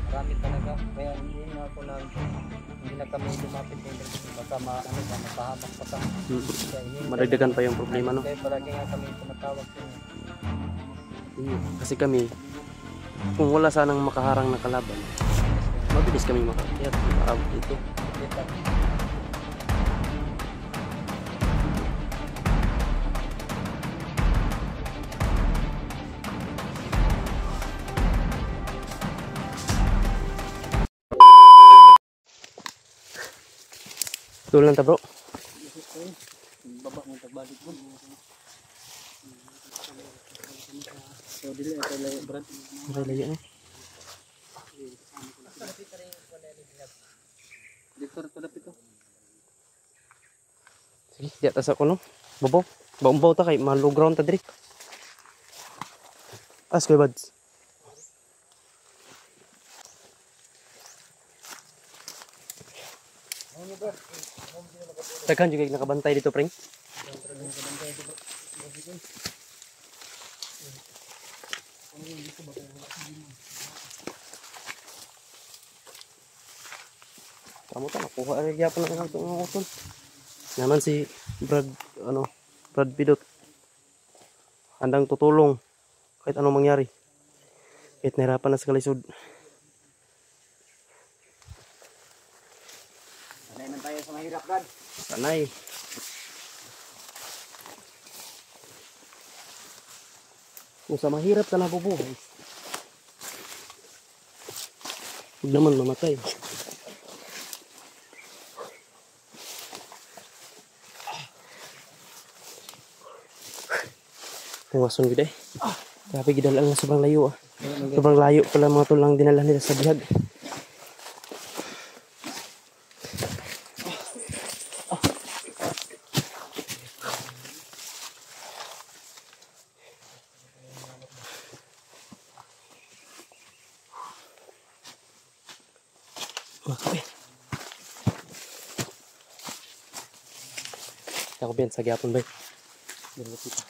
Marami talaga. Kaya hindi na ako hindi na kami lumapit eh. Baka mapahamak pa kami. Madagdagan pa yung problema, no? Kaya palagi nga kami tumatawag sa inyo. Kasi kami, kung wala sanang makaharang na kalaban, mabilis kami makakyat, makaabot dito. Tulan ta bro. Baba mo tagbalik mo. So dili ito layo brad. Layo eh. Dito to dapat ito. Sige, di atas ako no. Bobo. Baumbaw ta kay maluground ta diri. As koy buds. Daghan juga nakabantay dito, preng. Kamu ta nakuha rin gyapon ng atong utol. Naman si Brad Pidot. Handang tutulong kahit anong mangyari. Kahit nahirapan na sa kalisod. Sanay man tayo sa mahirap, Brad. Sanay. Kung sa mahirap ka na bubuhay, huwag naman mamatay. Tungason gid eh. Grabe gid lang sobrang layo ah. Sobrang layo pala mga tulang dinala nila sa bihag. Okay. Ako ben sa gyapon bay. Dili kita.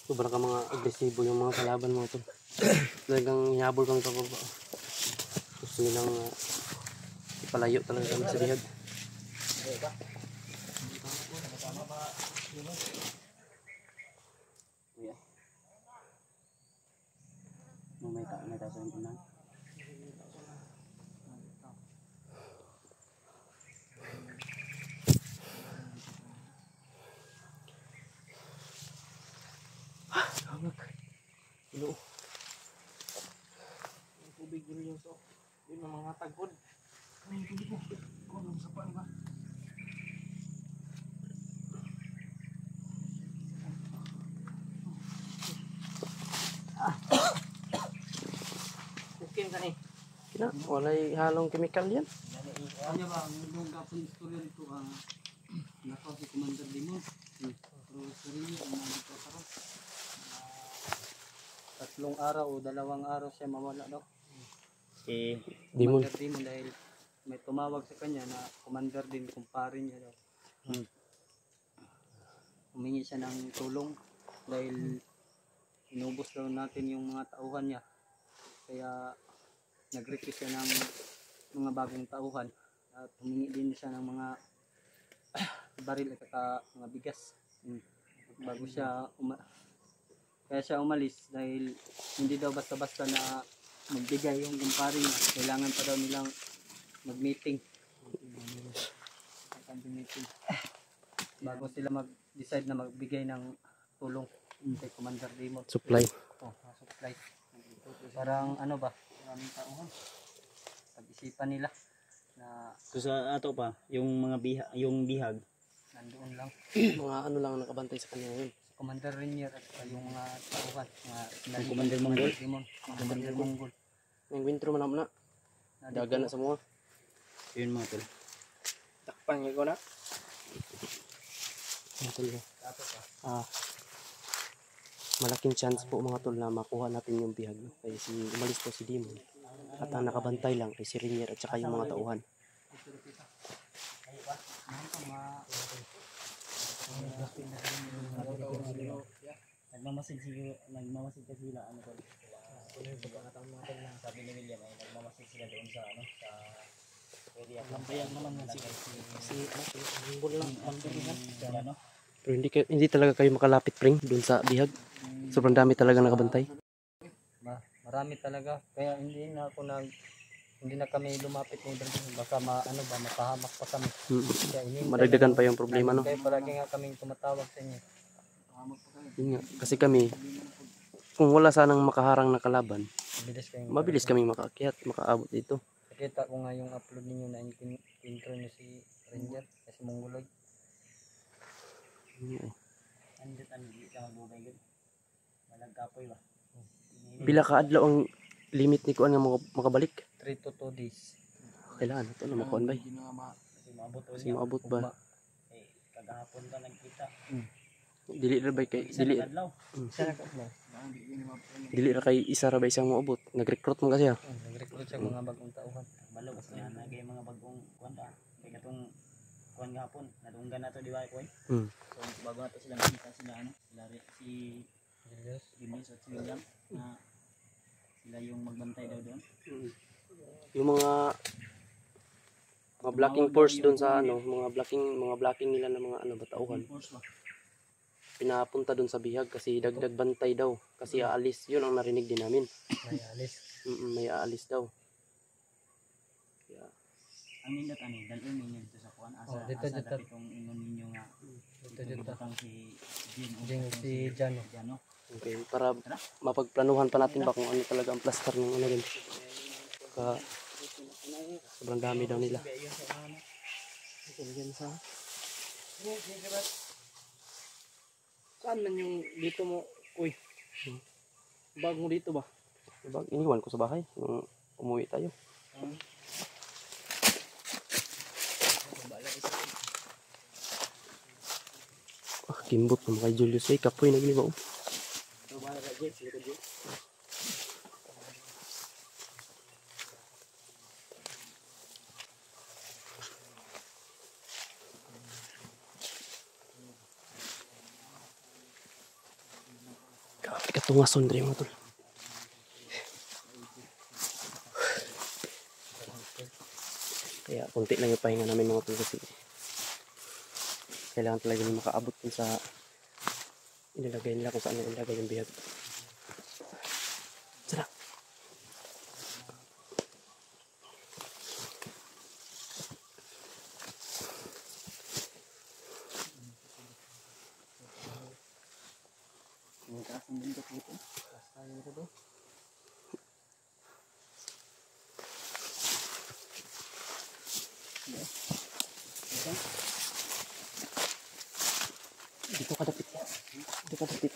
Sobrang ka mga agresibo yung mga kalaban mo ito. Talagang hinabol kang pababa. Gusto nilang ipalayo talaga kami sa bihag. May tao sa impunan. Ilo. Tubig dito so. Di mga tagpod. Ay tubig mo. Kuno sa pan ba? Okay ka ni. Kina, walay halong chemical yan. Ano ba, nung gapon istorya dito ang nakaw si Commander Dimon. Pero sarili ang nandito sa ron. 3 araw o 2 araw siya mawala daw. Si Dimon. Commander Dimon dahil may tumawag sa kanya na commander din, kumpare niya daw. Humingi siya ng tulong dahil inubos daw natin yung mga tauhan niya. Kaya nag-request siya ng mga bagong tauhan at humingi din siya ng mga baril at saka mga bigas bago siya kaya siya umalis dahil hindi daw basta-basta na magbigay yung kumpare niya. Kailangan pa daw nilang mag-meeting bago sila mag-decide na magbigay ng tulong kay Commander Dimon. Supply. Supply. Parang ano ba, maraming tauhan. Pag-isipan nila na So sa ato pa, yung mga bihag nandoon lang. Mga ano lang nakabantay sa kanya ngayon. Commander Rainier at yung mga tauhan. Ang Commander Monggol? Commander Monggol. Yung wintro man na. Daga na sa mga. yun mga tol. Takpan ko na. Malaking chance po mga tol na makuha natin yung bihag. No? Kaya umalis po si Dimon. At ang nakabantay lang kay si Rainier at saka yung mga tauhan. Nagmamasid kasi sila ano tol. Sabi ni William ay nagmamasid sila doon sa ano sa area. Lambayag naman yan si Bungol lang ano. Pero hindi talaga kayo makalapit pring doon sa bihag. Sobrang dami talaga nakabantay. Marami talaga. Kaya hindi na kami lumapit ni Brad. Baka mapahamak pa kami. Kaya Madagdagan pa yung problema, no? Kaya palagi nga kaming tumatawag sa inyo. Yun nga. Kasi kami, kung wala sanang makaharang na kalaban, mabilis kaming makaakyat, makaabot dito. Nakita ko nga yung upload ninyo na intro niyo si Ranger, si Mongoloid. Andit ang hindi ka magbubay yun. Malagkapoy ba? Pila ka adlaw ang limit ni kuan nga makabalik? 3 to 2 days. Kailangan na to na makuan bay. Kasi maabot ba? Eh, kagahapon ka nagkita. Dili ra bay kay Dili adlaw. Dili ra kay isa ra bay siyang moabot. Nag-recruit mo kasi ha. Nag-recruit siya mga bagong tauhan. Balo kasi nga nagay mga bagong kuan da. Kay katong kuan gahapon, nadunggan na to di ba ko eh. So bago na to sila nakita sila ano, si Julius at si William na sila yung magbantay daw doon. Yung mga blocking force doon sa ano, mga blocking nila ng mga ano batauhan. Pinapunta doon sa bihag kasi dagdag bantay daw kasi aalis. Yun ang narinig din namin. May alis. May aalis daw. Kaya Ang nindot ani, dalon ninyo dito sa kuan asa dito. dapat kung ingon ninyo nga Dito. butang si Jing si Jano. Jano. okay, para mapagplanuhan pa natin ba kung ano talaga ang plaster ng ano din. Sobrang dami daw nila. Saan man yung dito mo? Uy. Bagong dito ba? Diba? Iniwan ko sa bahay nung umuwi tayo. Kimbot mo kay Julius ay kapoy naglibaw. Katungason rin mo tol. Kaya kunti lang yung pahinga namin mga tol kasi kailangan talaga nila makaabot dun sa inilagay nila kung saan nilagay yung bihag. Tara! Dito ka dapit ya. Dito ka dapit.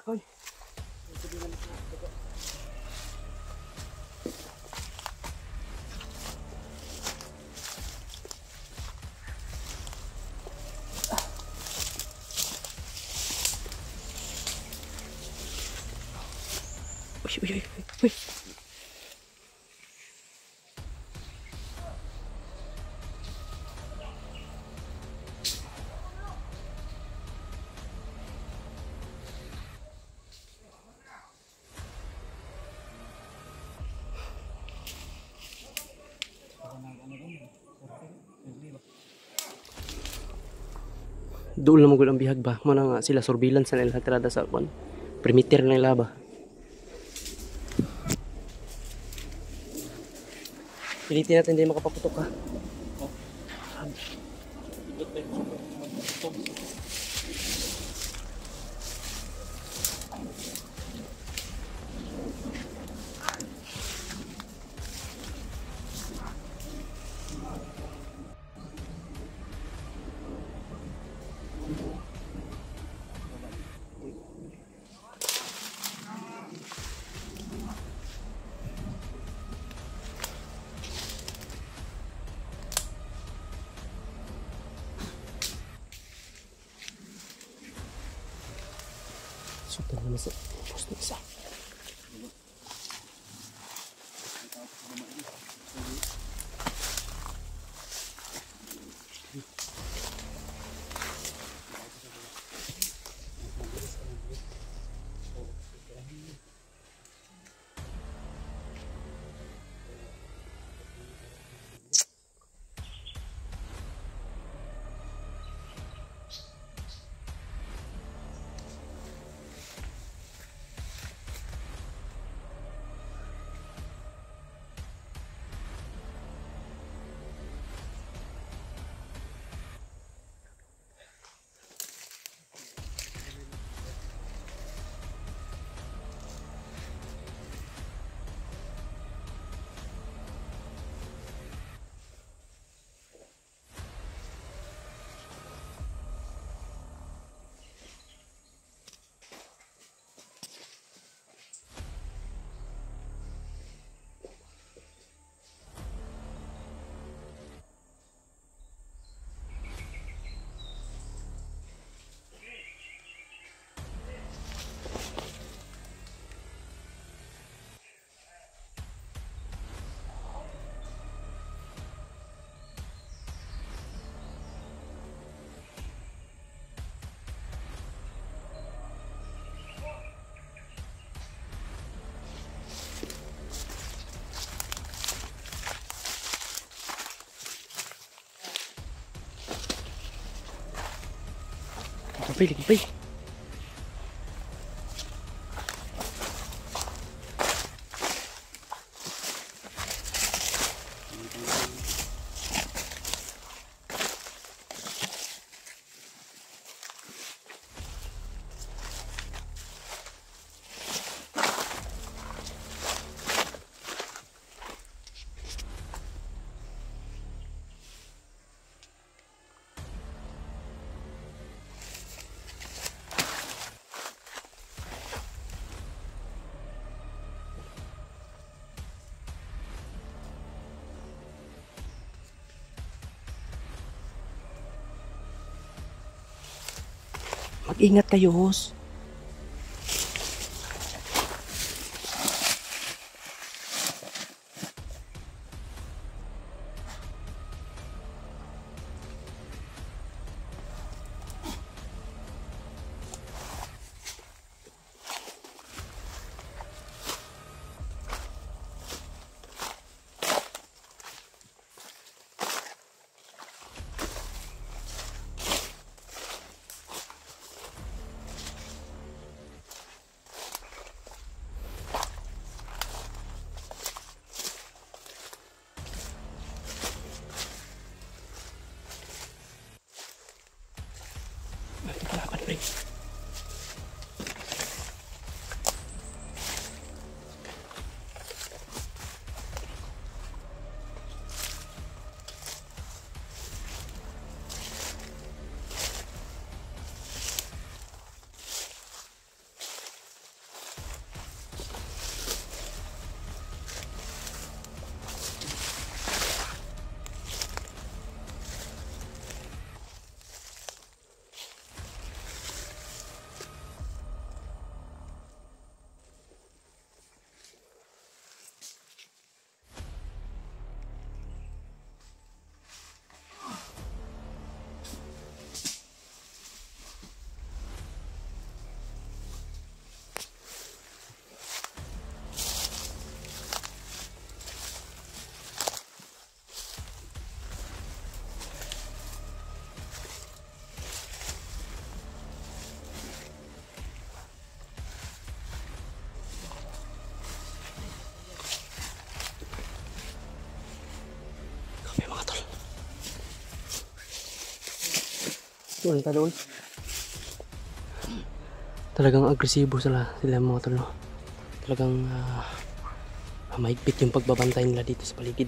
Koy. Uy. Doon lang magul ang bihag ba? Muna nga sila surveillance na nila tirada sa kwan. Perimeter na nila ba? Pilitin natin hindi makapaputok ha. Sutan naman sa post na isa. Kapay, kapay. Mag-ingat kayo, host. Doon ka doon. Talagang agresibo sila mga tol. Talagang mahigpit yung pagbabantay nila dito sa paligid.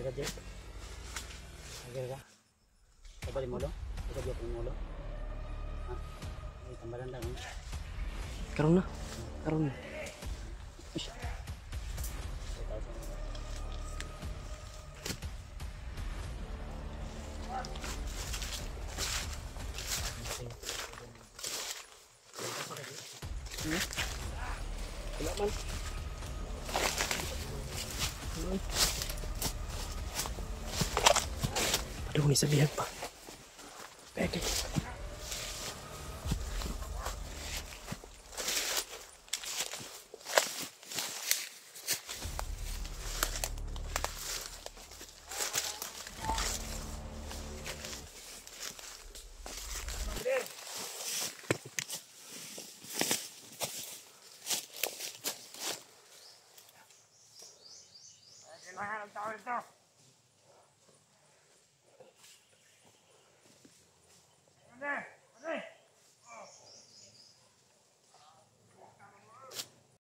Agar ka, Jeff. Agar ka. Kabali mo lo? Agar Jeff mo lo? Ha? May tambalan lang. Karon na. Karon na. Wala man. Aduh, ni sabihan pa. Pwede. Kailangan ng tao ito.